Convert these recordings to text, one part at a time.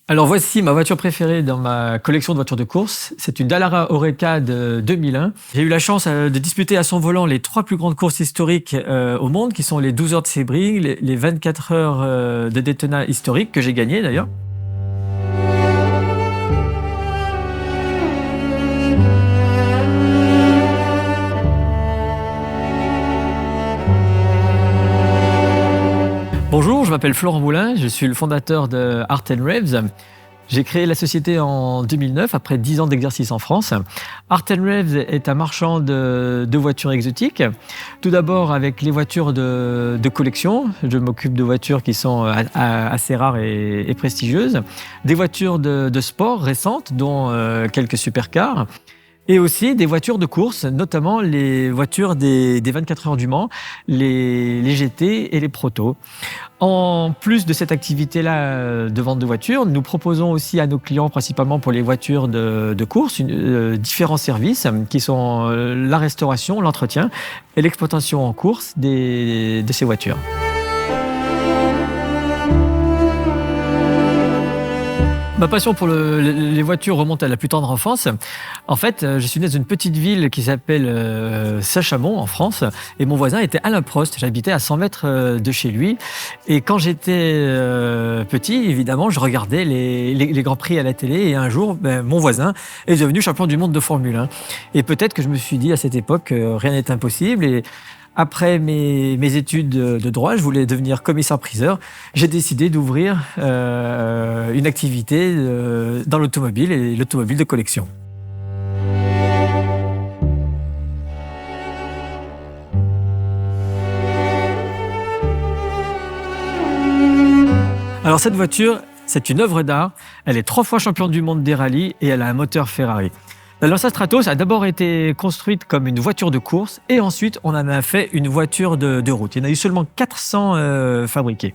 Alors voici ma voiture préférée dans ma collection de voitures de course. C'est une Dallara Oreca de 2001. J'ai eu la chance de disputer à son volant les 3 plus grandes courses historiques au monde, qui sont les 12 heures de Sebring, les 24 heures de Daytona historique, que j'ai gagné d'ailleurs. Bonjour, je m'appelle Florent Moulin, je suis le fondateur de Art & Revs. J'ai créé la société en 2009, après 10 ans d'exercice en France. Art & Revs est un marchand de voitures exotiques. Tout d'abord avec les voitures de collection. Je m'occupe de voitures qui sont assez rares et prestigieuses. Des voitures de sport récentes, dont quelques supercars. Et aussi des voitures de course, notamment les voitures des 24 heures du Mans, les GT et les Proto. En plus de cette activité-là de vente de voitures, nous proposons aussi à nos clients, principalement pour les voitures de course, différents services qui sont la restauration, l'entretien et l'exploitation en course de ces voitures. Ma passion pour les voitures remonte à la plus tendre enfance. En fait, je suis né dans une petite ville qui s'appelle Saint-Chamond, en France, et mon voisin était Alain Prost. J'habitais à 100 mètres de chez lui. Et quand j'étais petit, évidemment, je regardais les Grands Prix à la télé, et un jour, mon voisin est devenu champion du monde de Formule 1. Et peut-être que je me suis dit à cette époque rien n'est impossible. Et après mes études de droit, je voulais devenir commissaire-priseur. J'ai décidé d'ouvrir une activité dans l'automobile et l'automobile de collection. Alors cette voiture, c'est une œuvre d'art. Elle est 3 fois championne du monde des rallyes et elle a un moteur Ferrari. La Lancia Stratos a d'abord été construite comme une voiture de course et ensuite on en a fait une voiture de route. Il y en a eu seulement 400 fabriquées.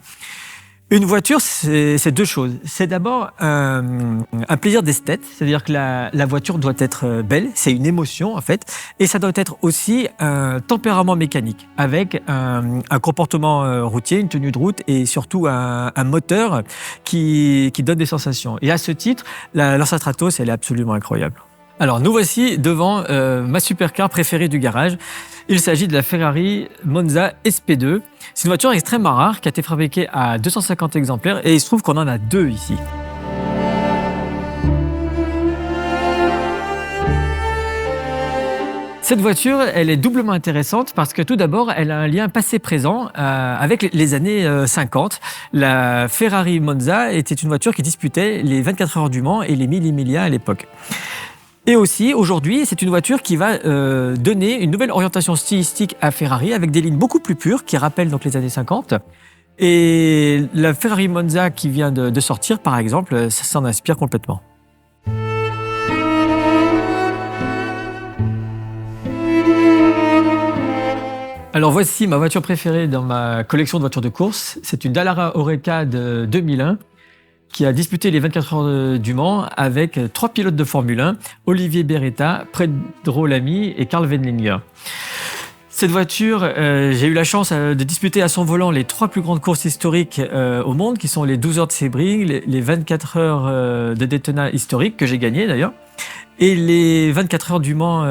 Une voiture, c'est 2 choses. C'est d'abord un plaisir d'esthète, c'est-à-dire que la voiture doit être belle, c'est une émotion en fait, et ça doit être aussi un tempérament mécanique, avec un comportement routier, une tenue de route et surtout un moteur qui donne des sensations. Et à ce titre, la Lancia Stratos, elle est absolument incroyable. Alors nous voici devant ma supercar préférée du garage. Il s'agit de la Ferrari Monza SP2. C'est une voiture extrêmement rare qui a été fabriquée à 250 exemplaires et il se trouve qu'on en a 2 ici. Cette voiture, elle est doublement intéressante parce que tout d'abord, elle a un lien passé-présent avec les années 50. La Ferrari Monza était une voiture qui disputait les 24 heures du Mans et les Mille Miglia à l'époque. Et aussi, aujourd'hui, c'est une voiture qui va donner une nouvelle orientation stylistique à Ferrari avec des lignes beaucoup plus pures qui rappellent donc les années 50. Et la Ferrari Monza qui vient de sortir, par exemple, ça s'en inspire complètement. Alors voici ma voiture préférée dans ma collection de voitures de course. C'est une Dallara Oreca de 2001. Qui a disputé les 24 heures du Mans avec 3 pilotes de Formule 1, Olivier Beretta, Pedro Lamy et Karl Wendlinger. Cette voiture, j'ai eu la chance de disputer à son volant les 3 plus grandes courses historiques au monde, qui sont les 12 heures de Sebring, les 24 heures de Daytona historique, que j'ai gagné d'ailleurs, et les 24 heures du Mans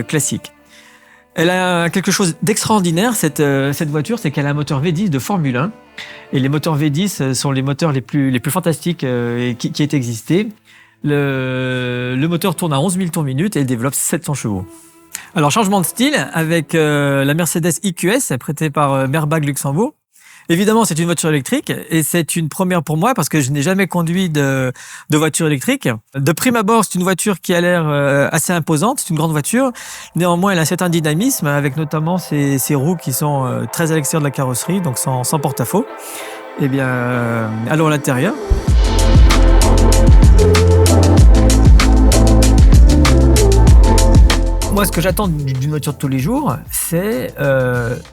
classique. Elle a quelque chose d'extraordinaire, cette voiture, c'est qu'elle a un moteur V10 de Formule 1. Et les moteurs V10 sont les moteurs les plus fantastiques qui aient existé. Le moteur tourne à 11 000 tours minute et il développe 700 chevaux. Alors, changement de style avec la Mercedes EQS prêtée par Merbag Luxembourg. Évidemment, c'est une voiture électrique et c'est une première pour moi parce que je n'ai jamais conduit de voiture électrique. De prime abord, c'est une voiture qui a l'air assez imposante, c'est une grande voiture. Néanmoins, elle a un certain dynamisme avec notamment ses roues qui sont très à l'extérieur de la carrosserie, donc sans porte-à-faux. Eh bien, allons à l'intérieur. Moi, ce que j'attends d'une voiture de tous les jours, c'est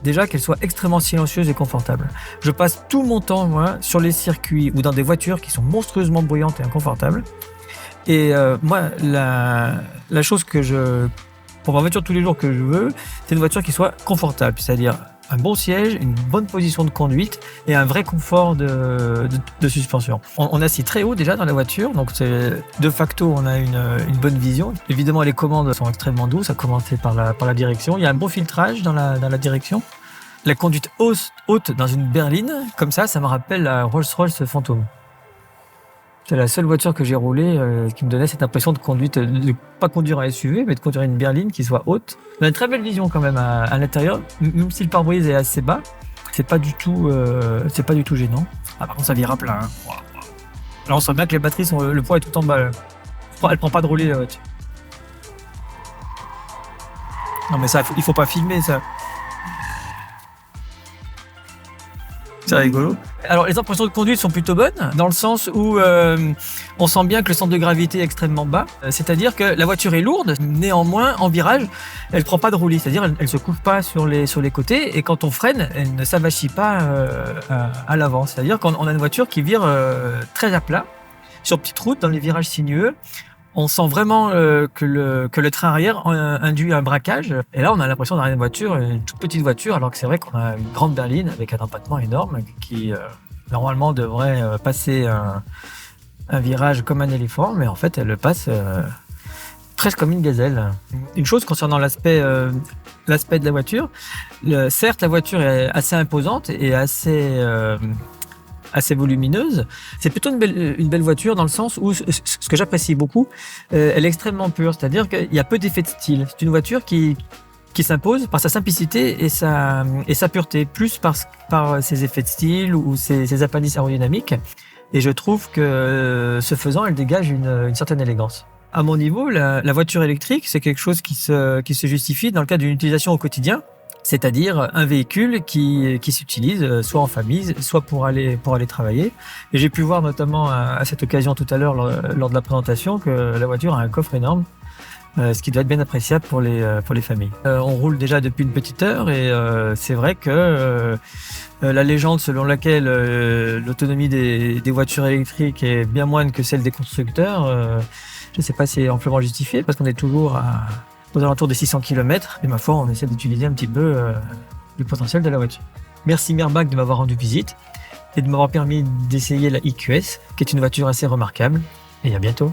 déjà qu'elle soit extrêmement silencieuse et confortable. Je passe tout mon temps, moi, sur les circuits ou dans des voitures qui sont monstrueusement bruyantes et inconfortables. Et moi, la chose pour ma voiture de tous les jours que je veux, c'est une voiture qui soit confortable, c'est-à-dire un bon siège, une bonne position de conduite et un vrai confort de suspension. On assied très haut déjà dans la voiture, donc de facto on a une bonne vision. Évidemment les commandes sont extrêmement douces, à commencer par la direction. Il y a un bon filtrage dans la direction. La conduite haute dans une berline, comme ça me rappelle la Rolls-Royce Phantom. C'est la seule voiture que j'ai roulée qui me donnait cette impression de conduite, de pas conduire un SUV, mais de conduire une berline qui soit haute. On a une très belle vision quand même à l'intérieur, même si le pare-brise est assez bas, c'est pas du tout gênant. Ah, par contre, ça vire à plein. Hein. Là, on sent bien que les batteries le poids est tout en bas. Elle prend pas de rouler la voiture. Non, mais ça, il faut pas filmer ça. C'est rigolo. Alors les impressions de conduite sont plutôt bonnes dans le sens où on sent bien que le centre de gravité est extrêmement bas. C'est-à-dire que la voiture est lourde, néanmoins en virage, elle prend pas de roulis, c'est-à-dire elle se couvre pas sur les côtés et quand on freine, elle ne s'avachit pas à l'avant. C'est-à-dire qu'on a une voiture qui vire très à plat sur petite route dans les virages sinueux. On sent vraiment que le train arrière induit un braquage. Et là, on a l'impression d'avoir une toute petite voiture, alors que c'est vrai qu'on a une grande berline avec un empattement énorme qui, normalement, devrait passer un virage comme un éléphant, mais en fait, elle le passe presque comme une gazelle. Une chose concernant l'aspect de la voiture, certes, la voiture est assez imposante et assez volumineuse. C'est plutôt une belle voiture dans le sens où ce que j'apprécie beaucoup, elle est extrêmement pure, c'est-à-dire qu'il y a peu d'effets de style. C'est une voiture qui s'impose par sa simplicité et sa pureté, plus par ses effets de style ou ses appendices aérodynamiques. Et je trouve que ce faisant, elle dégage une certaine élégance. À mon niveau, la voiture électrique, c'est quelque chose qui se justifie dans le cadre d'une utilisation au quotidien. C'est-à-dire un véhicule qui s'utilise soit en famille, soit pour aller travailler. Et j'ai pu voir notamment à cette occasion tout à l'heure lors de la présentation que la voiture a un coffre énorme, ce qui doit être bien appréciable pour les familles. On roule déjà depuis une petite heure et c'est vrai que la légende selon laquelle l'autonomie des voitures électriques est bien moindre que celle des constructeurs, je ne sais pas si c'est amplement justifié parce qu'on est toujours aux alentours de 600 km, et ma foi, on essaie d'utiliser un petit peu le potentiel de la voiture. Merci Merbac de m'avoir rendu visite et de m'avoir permis d'essayer la EQS, qui est une voiture assez remarquable. Et à bientôt.